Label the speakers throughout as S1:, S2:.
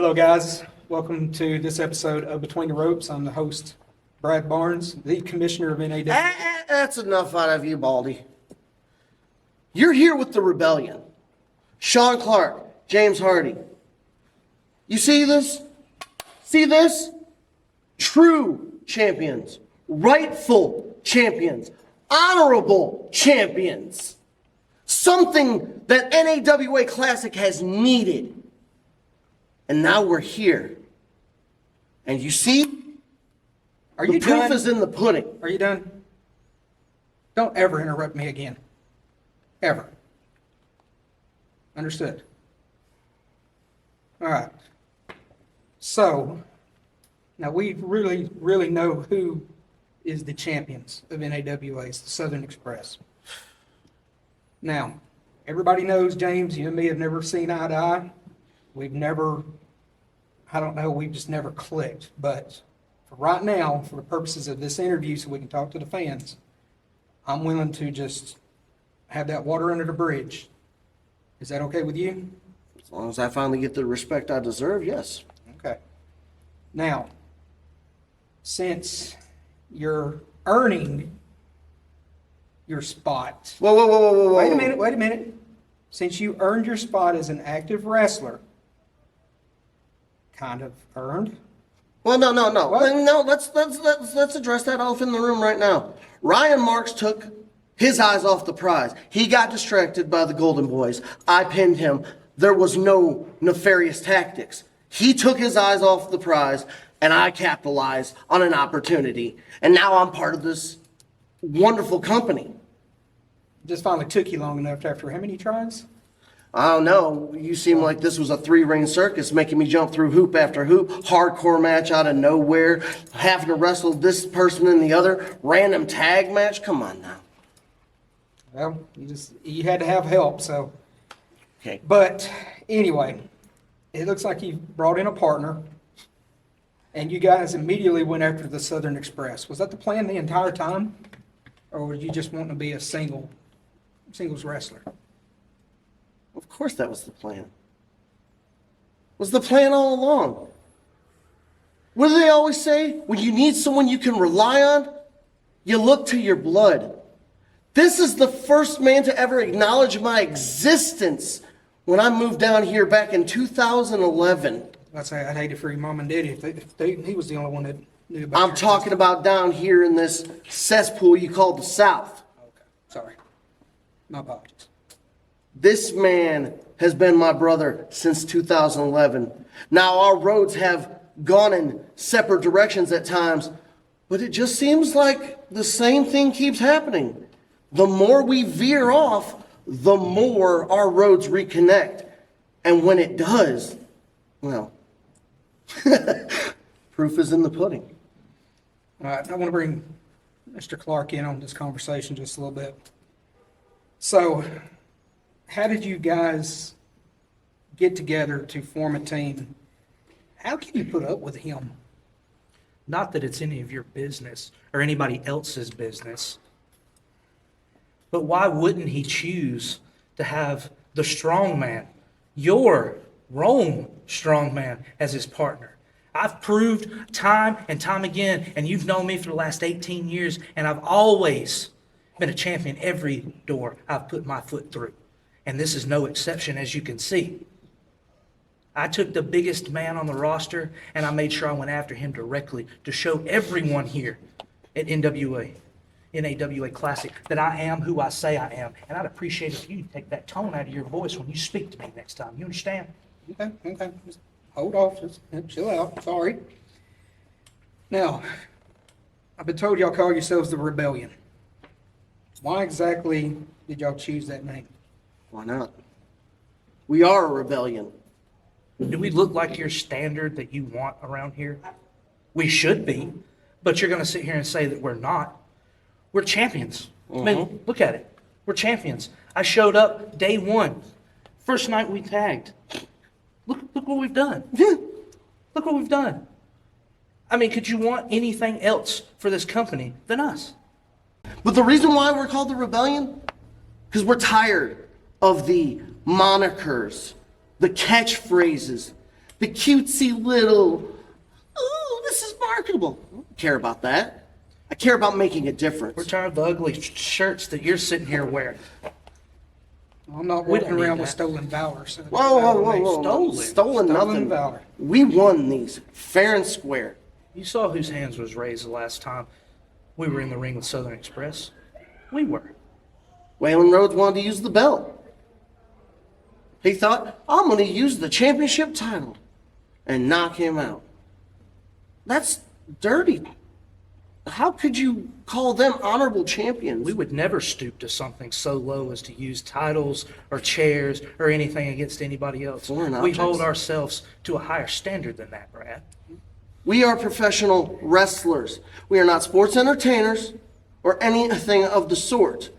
S1: Hello, guys. Welcome to this episode of Between the Ropes. I'm the host, Brad Barnes, the commissioner of NAWA.
S2: That's enough out of you, Baldy. You're here with the rebellion. Shawn Clark, James Hardy. You see this? See this? True champions, rightful champions, honorable champions. Something that NAWA Classic has needed. And now we're here. And you see?
S1: Are you
S2: the proof
S1: done?
S2: is in the pudding.
S1: Are you done? Don't ever interrupt me again. Ever. Understood. All right. So, now we really know who is the champions of NAWA. It's the Southern Express. Now, everybody knows James, you and me have never seen eye to eye. We've never, I don't know, we've just never clicked. But for right now, for the purposes of this interview, so we can talk to the fans, I'm willing to just have that water under the bridge. Is that okay with you?
S2: As long as I finally get the respect I deserve, yes.
S1: Okay. Now, since you're earning your spot.
S2: Whoa.
S1: Wait a minute. Since you earned your spot as an active wrestler, kind of earned.
S2: Well, no.
S1: What?
S2: No, let's address that elephant in the room right now. Ryan Marks took his eyes off the prize. He got distracted by the Golden Boys. I pinned him. There was no nefarious tactics. He took his eyes off the prize, and I capitalized on an opportunity. And now I'm part of this wonderful company.
S1: Just finally took you long enough after how many tries?
S2: I don't know. You seem like this was a three-ring circus, making me jump through hoop after hoop, hardcore match out of nowhere, having to wrestle this person and the other, random tag match. Come on now.
S1: Well, you had to have help, so.
S2: Okay.
S1: But anyway, it looks like you brought in a partner, and you guys immediately went after the Southern Express. Was that the plan the entire time, or were you just wanting to be a singles wrestler?
S2: Of course that was the plan. Was the plan all along. What do they always say? When you need someone you can rely on, you look to your blood. This is the first man to ever acknowledge my existence when I moved down here back in 2011.
S1: I'd say I'd hate it for your mom and daddy if he was the only one that knew about
S2: I'm talking about down here in this cesspool you call the South.
S1: Okay, sorry. My apologies.
S2: This man has been my brother since 2011. Now, our roads have gone in separate directions at times, but it just seems like the same thing keeps happening. The more we veer off, the more our roads reconnect. And when it does, well, proof is in the pudding.
S1: All right, I want to bring Mr. Clark in on this conversation just a little bit. So, how did you guys get together to form a team? How can you put up with him?
S3: Not that it's any of your business or anybody else's business, but why wouldn't he choose to have the strongman, your Rome strongman, as his partner? I've proved time and time again, and you've known me for the last 18 years, and I've always been a champion every door I've put my foot through. And this is no exception, as you can see. I took the biggest man on the roster, and I made sure I went after him directly to show everyone here at NAWA Classic, that I am who I say I am. And I'd appreciate if you take that tone out of your voice when you speak to me next time. You understand?
S1: Okay. Just hold off. Just chill out. Sorry. Now, I've been told y'all call yourselves the Rebellion. Why exactly did y'all choose that name?
S2: Why not? We are a rebellion.
S3: Do we look like your standard that you want around here? We should be, but you're going to sit here and say that we're not. We're champions. I mean, look at it. We're champions. I showed up day one. First night we tagged. Look what we've done. Look what we've done. I mean, could you want anything else for this company than us?
S2: But the reason why we're called the Rebellion, because we're tired of the monikers, the catchphrases, The cutesy little, oh, this is marketable. I don't care about that. I care about making a difference.
S3: We're tired of the ugly shirts that you're sitting here wearing.
S1: I'm not
S3: We don't
S1: walking
S3: need
S1: around with
S3: that.
S1: stolen valor. So
S2: Whoa, whoa, whoa, whoa.
S3: Stolen.
S2: Stolen nothing.
S1: valor.
S2: We won these fair and square.
S3: You saw whose hands was raised the last time we were in the ring with Southern Express. We were.
S2: Waylon Rhodes wanted to use the belt. He thought, I'm going to use the championship title and knock him out. That's dirty. How could you call them honorable champions?
S3: We would never stoop to something so low as to use titles or chairs or anything against anybody else.
S2: Foreign
S3: We
S2: objects.
S3: hold ourselves to a higher standard than that, Brad.
S2: We are professional wrestlers. We are not sports entertainers or anything of the sort.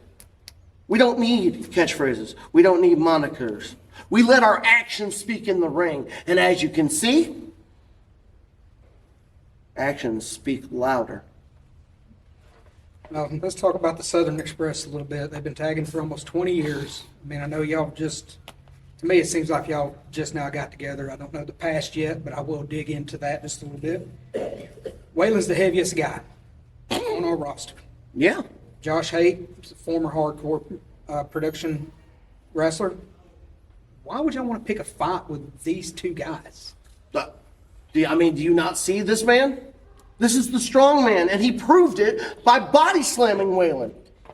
S2: We don't need catchphrases. We don't need monikers. We let our actions speak in the ring. And as you can see, actions speak louder.
S1: Now, let's talk about the Southern Express a little bit. They've been tagging for almost 20 years. I mean, I know y'all just, to me, it seems like y'all just now got together. I don't know the past yet, but I will dig into that just a little bit. Waylon's the heaviest guy on our roster.
S2: Yeah.
S1: Josh Haight is a former hardcore production wrestler. Why would y'all want to pick a fight with these two guys?
S2: Do you not see this man? This is the strong man, and he proved it by body slamming Waylon.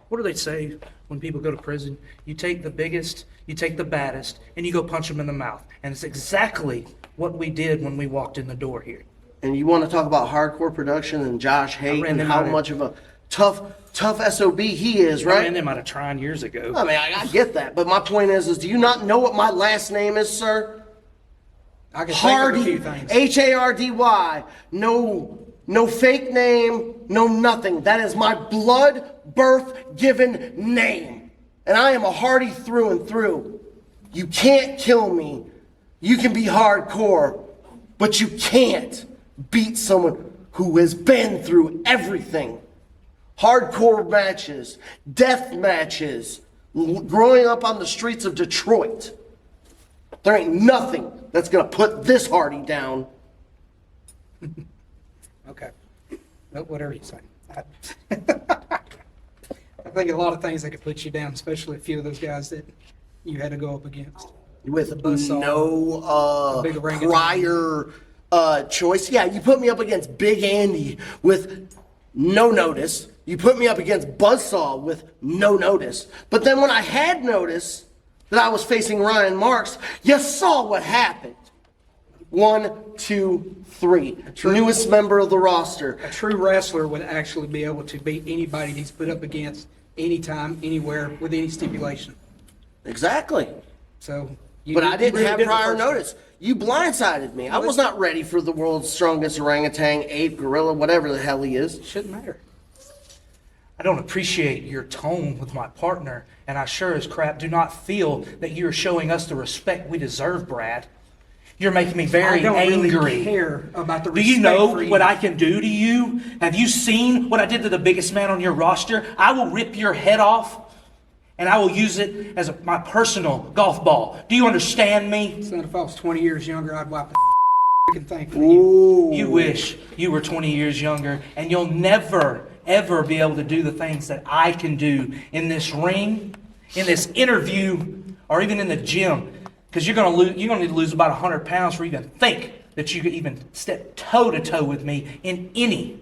S3: What do they say when people go to prison? You take the biggest, you take the baddest, and you go punch them in the mouth. And it's exactly what we did when we walked in the door here.
S2: And you want to talk about hardcore production and Josh Haight
S3: ran
S2: and
S3: them
S2: how
S3: out of-
S2: much of a tough SOB he is,
S3: I
S2: right?
S3: ran them out of Trine years ago.
S2: I mean, I get that, but my point is do you not know what my last name is, sir?
S1: I can think of a
S2: Hardy,
S1: few things.
S2: Hardy. No fake name, no nothing. That is my blood birth given name. And I am a Hardy through and through. You can't kill me. You can be hardcore, but you can't beat someone who has been through everything. Hardcore matches, death matches, growing up on the streets of Detroit. There ain't nothing that's gonna put this Hardy down.
S1: Okay. Whatever you say. I think a lot of things that could put you down, especially a few of those guys that you had to go up against.
S2: With
S1: buzzsaw,
S2: no
S1: big orangutan.
S2: prior choice. Yeah, you put me up against Big Andy with no notice. You put me up against Buzzsaw with no notice. But then when I had notice that I was facing Ryan Marks, you saw what happened. 1, 2, 3. Newest member of the roster.
S1: A true wrestler would actually be able to beat anybody he's put up against anytime, anywhere, with any stipulation.
S2: Exactly.
S1: So,
S2: But I didn't
S1: really
S2: have
S1: did the
S2: prior
S1: first one.
S2: notice. You blindsided me. I was not ready for the world's strongest orangutan, ape, gorilla, whatever the hell he is.
S1: Shouldn't matter.
S3: I don't appreciate your tone with my partner, and I sure as crap do not feel that you're showing us the respect we deserve, Brad. You're making me very
S1: I don't
S3: angry.
S1: really care about the
S3: Do you
S1: respect
S3: know
S1: for you.
S3: what I can do to you? Have you seen what I did to the biggest man on your roster? I will rip your head off, and I will use it as my personal golf ball. Do you understand me?
S1: Son, if I was 20 years younger, I'd wipe the freaking thing for you.
S2: Ooh.
S3: You wish you were 20 years younger, and you'll never, ever be able to do the things that I can do in this ring, in this interview, or even in the gym. Because you're going to need to lose about 100 pounds for even think that you could even step toe to toe with me in any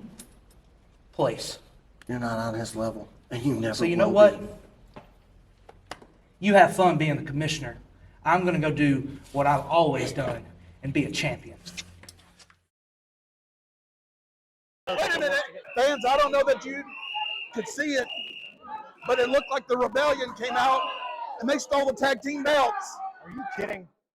S3: place.
S2: You're not on his level, and you never
S3: So you know
S2: will
S3: what?
S2: be.
S3: You have fun being the commissioner. I'm going to go do what I've always done and be a champion.
S4: Wait a minute, fans, I don't know that you could see it, but it looked like the rebellion came out and they stole the tag team belts.
S5: Are you kidding?